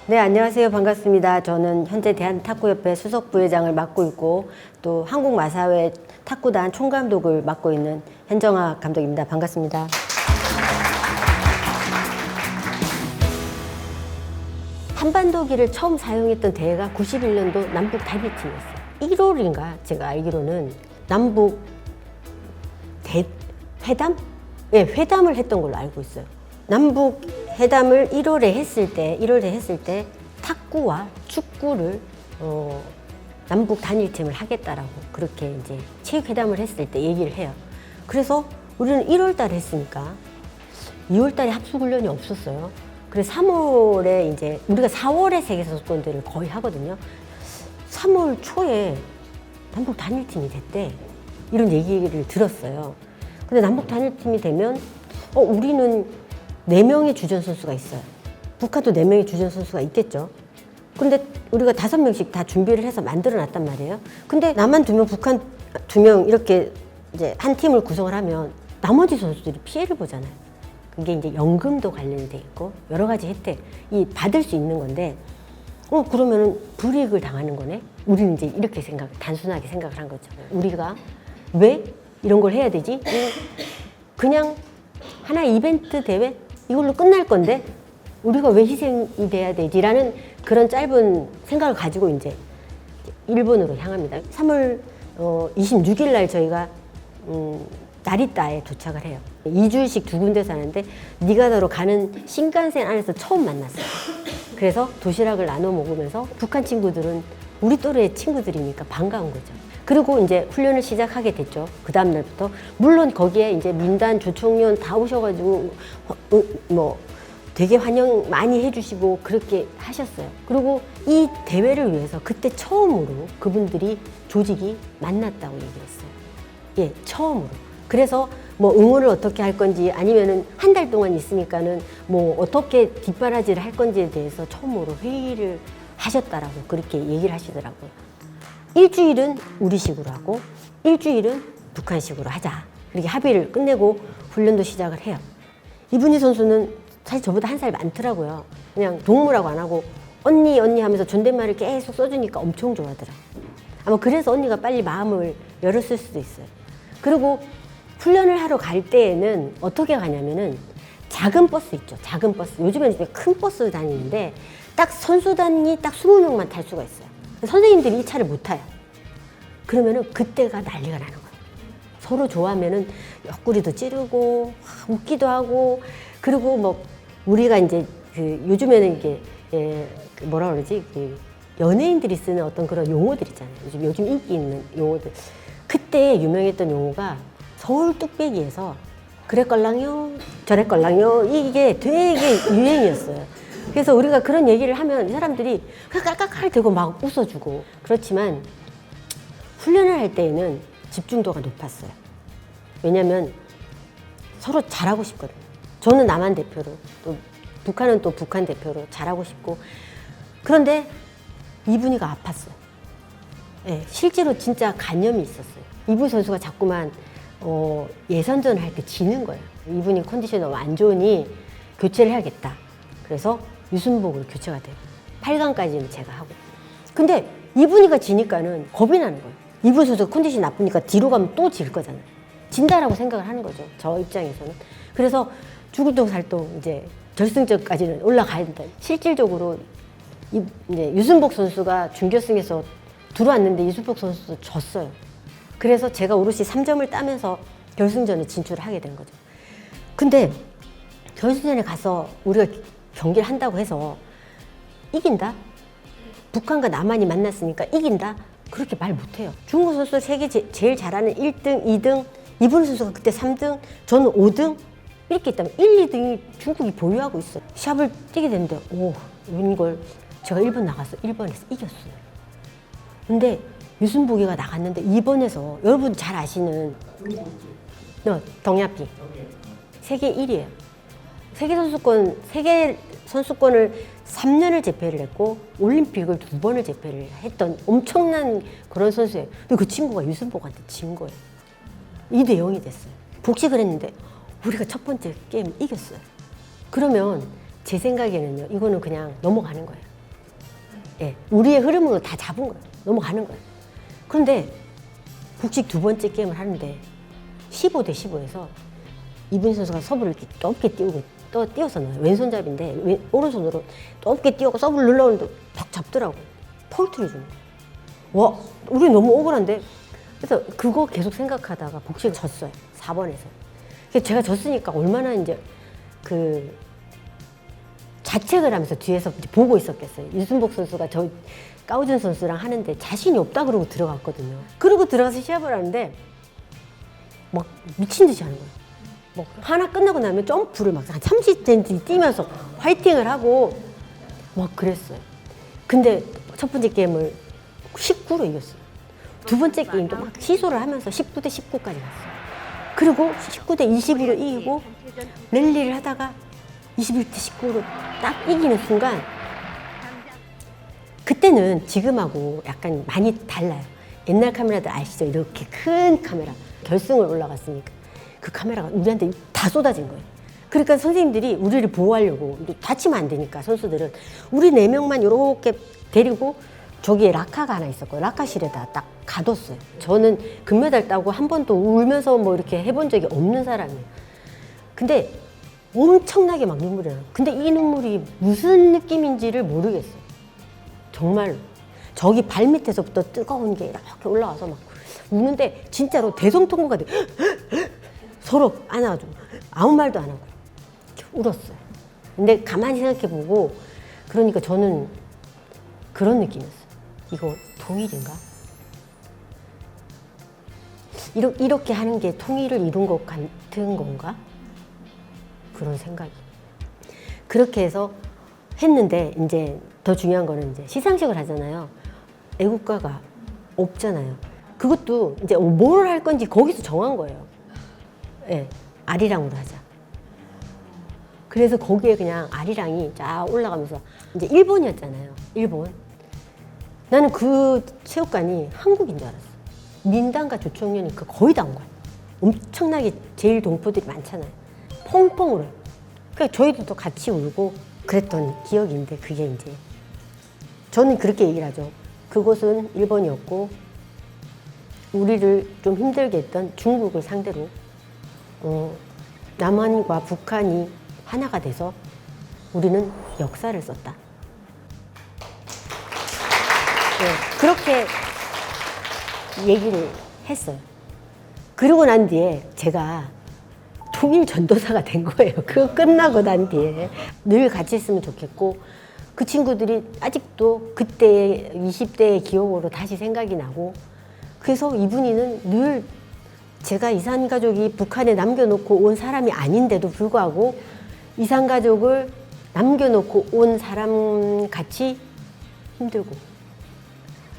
네, 안녕하세요. 반갑습니다. 저는 현재 대한탁구협회 수석부회장을 맡고 있고 또 한국마사회 탁구단 총감독을 맡고 있는 현정아 감독입니다. 반갑습니다. 한반도기를 처음 사용했던 대회가 91년도 남북 단일팀이었어요. 1월인가 제가 알기로는 남북 회담? 네, 회담을 했던 걸로 알고 있어요. 남북 회담을 1월에 했을 때 탁구와 축구를 남북 단일팀을 하겠다라고 그렇게 이제 체육회담을 했을 때 얘기를 해요. 그래서 우리는 1월 달에 했으니까 2월 달에 합숙훈련이 없었어요. 그래서 3월에 이제 우리가 4월에 세계선수권대회를 거의 하거든요. 3월 초에 남북 단일팀이 됐대. 이런 얘기를 들었어요. 근데 남북 단일팀이 되면 우리는 4명의 주전 선수가 있어요. 북한도 4명의 주전 선수가 있겠죠. 근데 우리가 5명씩 다 준비를 해서 만들어 놨단 말이에요. 근데 남한 2명, 북한 2명 이렇게 이제 한 팀을 구성을 하면 나머지 선수들이 피해를 보잖아요. 그게 이제 연금도 관련이 돼 있고 여러 가지 혜택이 받을 수 있는 건데 그러면은 불이익을 당하는 거네. 우리는 이제 이렇게 단순하게 생각을 한 거죠. 우리가 왜 이런 걸 해야 되지? 그냥 하나의 이벤트 대회? 이걸로 끝날 건데 우리가 왜 희생이 돼야 되지라는 그런 짧은 생각을 가지고 이제 일본으로 향합니다. 3월 26일 날 저희가 나리타에 도착을 해요. 2주일씩 2군데 사는데 니가다로 가는 신칸센 안에서 처음 만났어요. 그래서 도시락을 나눠 먹으면서 북한 친구들은 우리 또래 친구들이니까 반가운 거죠. 그리고 이제 훈련을 시작하게 됐죠. 그 다음 날부터. 물론 거기에 이제 민단, 조총련 다 오셔가지고 되게 환영 많이 해주시고 그렇게 하셨어요. 그리고 이 대회를 위해서 그때 처음으로 그분들이 조직이 만났다고 얘기를 했어요. 예, 처음으로. 그래서 응원을 어떻게 할 건지 아니면은 한 달 동안 있으니까는 어떻게 뒷바라지를 할 건지에 대해서 처음으로 회의를 하셨다라고 그렇게 얘기를 하시더라고요. 일주일은 우리식으로 하고 일주일은 북한식으로 하자. 그렇게 합의를 끝내고 훈련도 시작을 해요. 이분희 선수는 사실 저보다 1살 많더라고요. 그냥 동무라고 안 하고 언니 하면서 존댓말을 계속 써주니까 엄청 좋아하더라고요. 아마 그래서 언니가 빨리 마음을 열었을 수도 있어요. 그리고 훈련을 하러 갈 때에는 어떻게 가냐면은 작은 버스 있죠. 작은 버스. 요즘에는 이제 큰 버스 다니는데 딱 선수단이 딱 20명만 탈 수가 있어요. 선생님들이 이 차를 못 타요. 그러면은 그때가 난리가 나는 거예요. 서로 좋아하면은 옆구리도 찌르고 웃기도 하고 그리고 우리가 이제 요즘에는 이게 뭐라 그러지? 연예인들이 쓰는 어떤 그런 용어들 있잖아요. 요즘 인기 있는 용어들. 그때 유명했던 용어가 서울 뚝배기에서 그랬걸랑요, 저랬걸랑요 이게 되게 유행이었어요. 그래서 우리가 그런 얘기를 하면 사람들이 깔깔깔 대고 막 웃어주고 그렇지만 훈련을 할 때에는 집중도가 높았어요. 왜냐면 서로 잘하고 싶거든요. 저는 남한 대표로 또 북한은 또 북한 대표로 잘하고 싶고 그런데 이분이가 아팠어요. 네, 실제로 진짜 간염이 있었어요. 이분 선수가 자꾸만 예선전 할 때 지는 거예요. 이분이 컨디션이 너무 안 좋으니 교체를 해야겠다. 그래서 유순복으로 교체가 돼요. 8강까지는 제가 하고. 근데 이분이가 지니까는 겁이 나는 거예요. 이분 선수가 컨디션이 나쁘니까 뒤로 가면 또 질 거잖아요. 진다라고 생각을 하는 거죠. 저 입장에서는. 그래서 죽을 똥 살 똥 이제 결승전까지는 올라가야 된다. 실질적으로 이제 유순복 선수가 준결승에서 들어왔는데 유순복 선수도 졌어요. 그래서 제가 오롯이 3점을 따면서 결승전에 진출을 하게 된 거죠. 근데 결승전에 가서 우리가 경기를 한다고 해서 이긴다? 북한과 남한이 만났으니까 이긴다? 그렇게 말 못해요. 중국 선수 세계 제일 잘하는 1등, 2등, 이분 선수가 그때 3등, 저는 5등 이렇게 있다면 1, 2등이 중국이 보유하고 있어요. 시합을 뛰게 됐는데 이걸 제가 1번 나가서 1번에서 이겼어요. 근데 유순복이가 나갔는데 2번에서 여러분 잘 아시는 덩야피 세계 1위예요. 세계 선수권을 3년을 재패를 했고 올림픽을 2번을 재패를 했던 엄청난 그런 선수예요. 근데 그 친구가 유순복한테 진 거예요. 2대 0이 됐어요. 복식을 했는데 우리가 첫 번째 게임 이겼어요. 그러면 제 생각에는요, 이거는 그냥 넘어가는 거예요. 예, 우리의 흐름으로 다 잡은 거예요. 넘어가는 거예요. 그런데 복식 두 번째 게임을 하는데 15대 15에서 이분희 선수가 서브를 이렇게 높게 띄워서 넣어요. 왼손잡이인데 오른손으로 높게 띄우고 서브를 눌러오는데 팍 잡더라고. 폴트를 주는 거예요. 와, 우리 너무 억울한데? 그래서 그거 계속 생각하다가 복식을 졌어요. 4번에서. 제가 졌으니까 얼마나 이제 자책을 하면서 뒤에서 보고 있었겠어요. 유순복 선수가 저 까우준 선수랑 하는데 자신이 없다 그러고 들어갔거든요. 그러고 들어가서 시합을 하는데 막 미친 듯이 하는 거예요. 뭐 하나 끝나고 나면 점프를 막 한 30cm 뛰면서 화이팅을 하고 막 그랬어요. 근데 첫 번째 게임을 19로 이겼어요. 두 번째 게임도 막 시소를 하면서 19대 19까지 갔어요. 그리고 19대 20으로 이기고 랠리를 하다가 21대 19로 딱 이기는 순간 그때는 지금하고 약간 많이 달라요. 옛날 카메라들 아시죠? 이렇게 큰 카메라. 결승을 올라갔으니까 그 카메라가 우리한테 다 쏟아진 거예요. 그러니까 선생님들이 우리를 보호하려고 다치면 안 되니까 선수들은 우리 4명만 이렇게 데리고 저기에 라카가 하나 있었고 라카실에다 딱 가뒀어요. 저는 금메달 따고 한 번도 울면서 뭐 이렇게 해본 적이 없는 사람이에요. 근데 엄청나게 막 눈물이 나요. 근데 이 눈물이 무슨 느낌인지를 모르겠어요. 정말로. 저기 발 밑에서부터 뜨거운 게 이렇게 올라와서 막 우는데 진짜로 대성통곡가 돼. 서로 안아가지고 아무 말도 안 하고 울었어요. 근데 가만히 생각해보고 그러니까 저는 그런 느낌이었어요. 이거 통일인가? 이렇게 하는 게 통일을 이룬 것 같은 건가? 그런 생각이. 그렇게 해서 했는데 이제 더 중요한 거는 이제 시상식을 하잖아요. 애국가가 없잖아요. 그것도 이제 뭘 할 건지 거기서 정한 거예요. 예, 아리랑으로 하자. 그래서 거기에 그냥 아리랑이 쫙 올라가면서 이제 일본이었잖아요. 일본. 나는 그 체육관이 한국인 줄 알았어. 민단과 조총련이 거의 다 온 거야. 엄청나게 제일 동포들이 많잖아요. 펑펑 울어요. 그러니까 저희들도 같이 울고 그랬던 기억인데 그게 이제 저는 그렇게 얘기를 하죠. 그곳은 일본이었고 우리를 좀 힘들게 했던 중국을 상대로 남한과 북한이 하나가 돼서 우리는 역사를 썼다. 네, 그렇게 얘기를 했어요. 그러고 난 뒤에 제가 통일 전도사가 된 거예요. 그거 끝나고 난 뒤에 늘 같이 있으면 좋겠고 그 친구들이 아직도 그때의 20대의 기억으로 다시 생각이 나고 그래서 이분이는 늘 제가 이산가족이 북한에 남겨놓고 온 사람이 아닌데도 불구하고 이산가족을 남겨놓고 온 사람 같이 힘들고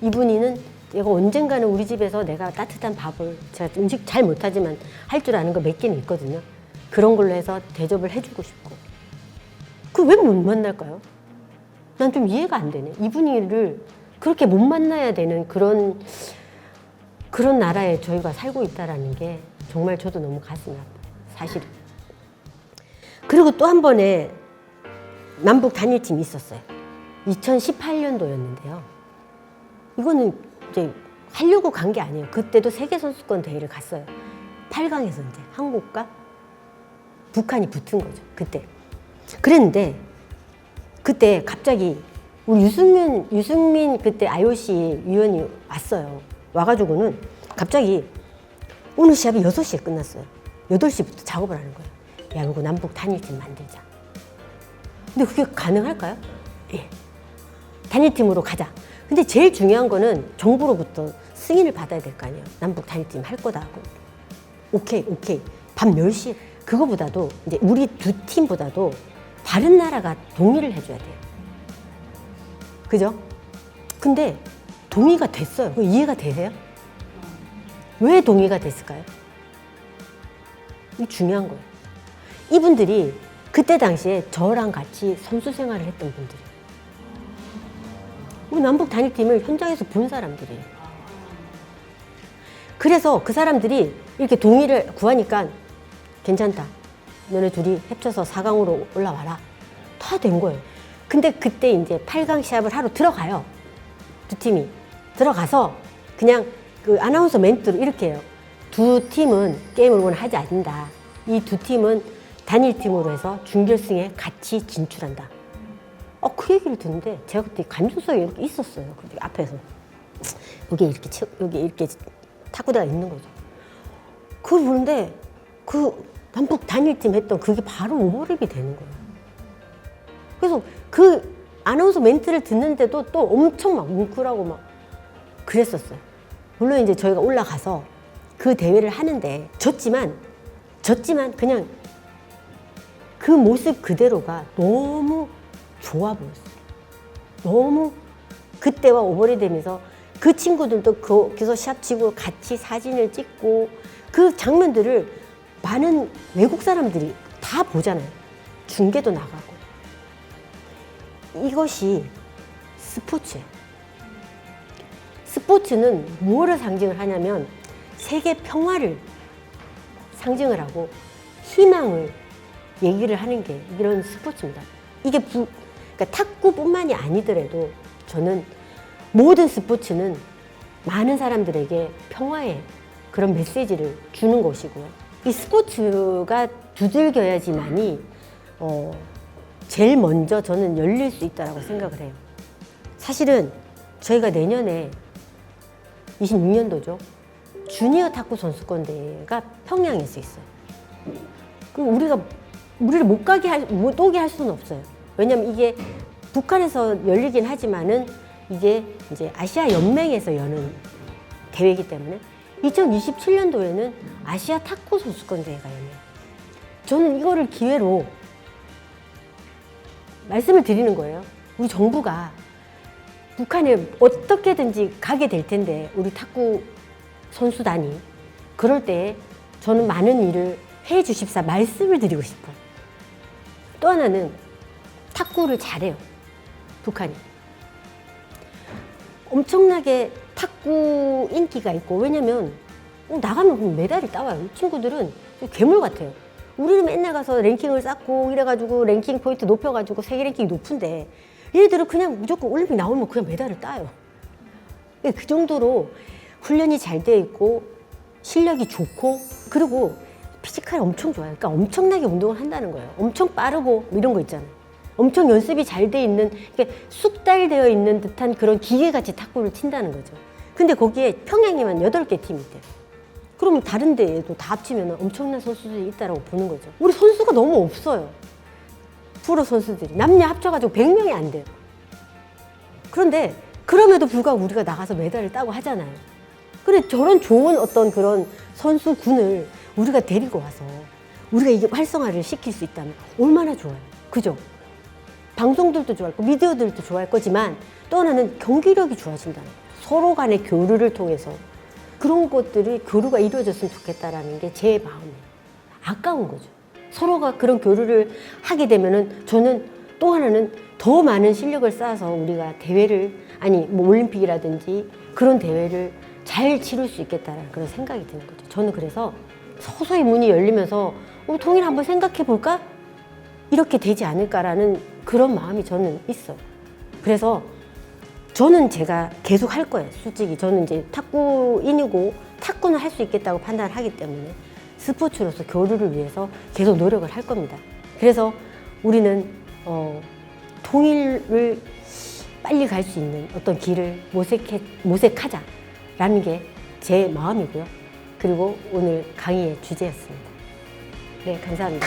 이분이는 내가 언젠가는 우리 집에서 내가 따뜻한 밥을 제가 음식 잘 못하지만 할 줄 아는 거 몇 개는 있거든요. 그런 걸로 해서 대접을 해주고 싶고 그 왜 못 만날까요? 난 좀 이해가 안 되네. 이분이를 그렇게 못 만나야 되는 그런 나라에 저희가 살고 있다라는 게 정말 저도 너무 가슴이 아파요. 사실은. 그리고 또 한 번에 남북 단일팀이 있었어요. 2018년도였는데요. 이거는 이제 하려고 간 게 아니에요. 그때도 세계선수권 대회를 갔어요. 8강에서 이제 한국과 북한이 붙은 거죠. 그때. 그랬는데 그때 갑자기 우리 유승민 그때 IOC 위원이 왔어요. 와가지고는 갑자기 오늘 시합이 6시에 끝났어요. 8시부터 작업을 하는 거예요. 야, 이거 남북 단일팀 만들자. 근데 그게 가능할까요? 예. 단일팀으로 가자. 근데 제일 중요한 거는 정부로부터 승인을 받아야 될 거 아니에요. 남북 단일팀 할 거다 하고. 오케이. 밤 10시에. 그거보다도 이제 우리 두 팀보다도 다른 나라가 동의를 해줘야 돼요. 그죠? 근데 동의가 됐어요. 이해가 되세요? 왜 동의가 됐을까요? 이게 중요한 거예요. 이분들이 그때 당시에 저랑 같이 선수 생활을 했던 분들이에요. 우리 남북 단일팀을 현장에서 본 사람들이에요. 그래서 그 사람들이 이렇게 동의를 구하니까 괜찮다. 너네 둘이 합쳐서 4강으로 올라와라. 다 된 거예요. 근데 그때 이제 8강 시합을 하러 들어가요. 두 팀이 들어가서 그냥 그 아나운서 멘트로 이렇게 해요. 두 팀은 게임을 원하지 않는다. 이 두 팀은 단일팀으로 해서 준결승에 같이 진출한다. 그 얘기를 듣는데 제가 그때 감정성이 이렇게 있었어요. 그 앞에서 여기 이렇게 탁구대가 있는 거죠. 그걸 보는데 그 남북 단일팀 했던 그게 바로 오버랩이 되는 거예요. 그래서 그 아나운서 멘트를 듣는데도 또 엄청 막 뭉클하고 막 그랬었어요. 물론 이제 저희가 올라가서 그 대회를 하는데 졌지만 그냥 그 모습 그대로가 너무 좋아 보였어요. 너무 그때와 오버랩 되면서 그 친구들도 거기서 샷 치고 같이 사진을 찍고 그 장면들을 많은 외국 사람들이 다 보잖아요. 중계도 나가고. 이것이 스포츠예요. 스포츠는 무엇을 상징을 하냐면 세계 평화를 상징을 하고 희망을 얘기를 하는 게 이런 스포츠입니다. 이게 그러니까 탁구뿐만이 아니더라도 저는 모든 스포츠는 많은 사람들에게 평화의 그런 메시지를 주는 것이고요. 이 스포츠가 두들겨야지만이 제일 먼저 저는 열릴 수 있다고 생각을 해요. 사실은 저희가 내년에 26년도죠. 주니어 탁구 선수권 대회가 평양에서 있어요. 우리를 못 오게 할 수는 없어요. 왜냐면 이게 북한에서 열리긴 하지만은 이게 이제 아시아 연맹에서 여는 대회이기 때문에 2027년도에는 아시아 탁구 선수권 대회가 열려요. 저는 이거를 기회로 말씀을 드리는 거예요. 우리 정부가 북한에 어떻게든지 가게 될 텐데 우리 탁구 선수단이 그럴 때 저는 많은 일을 해 주십사 말씀을 드리고 싶어요. 또 하나는 탁구를 잘해요. 북한이. 엄청나게 탁구 인기가 있고 왜냐면 나가면 메달을 따와요. 이 친구들은 괴물 같아요. 우리는 맨날 가서 랭킹을 쌓고 이래가지고 랭킹 포인트 높여가지고 세계 랭킹이 높은데 얘네들은 그냥 무조건 올림픽 나오면 그냥 메달을 따요. 그 정도로 훈련이 잘 되어 있고 실력이 좋고 그리고 피지컬이 엄청 좋아요. 그러니까 엄청나게 운동을 한다는 거예요. 엄청 빠르고 이런 거 있잖아요. 엄청 연습이 잘 돼 있는 숙달되어 있는 듯한 그런 기계같이 탁구를 친다는 거죠. 근데 거기에 평양에만 8개 팀이 있대요. 그러면 다른 데에도 다 합치면 엄청난 선수들이 있다고 보는 거죠. 우리 선수가 너무 없어요. 프로 선수들이. 남녀 합쳐가지고 100명이 안 돼요. 그런데 그럼에도 불구하고 우리가 나가서 메달을 따고 하잖아요. 그래 저런 좋은 어떤 그런 선수군을 우리가 데리고 와서 우리가 이게 활성화를 시킬 수 있다면 얼마나 좋아요. 그죠? 방송들도 좋아할 거고 미디어들도 좋아할 거지만 또 하나는 경기력이 좋아진다는 거예요. 서로 간의 교류를 통해서 그런 것들이 교류가 이루어졌으면 좋겠다라는 게 제 마음이에요. 아까운 거죠. 서로가 그런 교류를 하게 되면은 저는 또 하나는 더 많은 실력을 쌓아서 우리가 대회를 뭐 올림픽이라든지 그런 대회를 잘 치를 수 있겠다라는 그런 생각이 드는 거죠. 저는 그래서 서서히 문이 열리면서 통일 한번 생각해 볼까? 이렇게 되지 않을까라는 그런 마음이 저는 있어요. 그래서 저는 제가 계속 할 거예요. 솔직히 저는 이제 탁구인이고 탁구는 할 수 있겠다고 판단을 하기 때문에 스포츠로서 교류를 위해서 계속 노력을 할 겁니다. 그래서 우리는 통일을 빨리 갈 수 있는 어떤 길을 모색하자라는 게 제 마음이고요. 그리고 오늘 강의의 주제였습니다. 네, 감사합니다.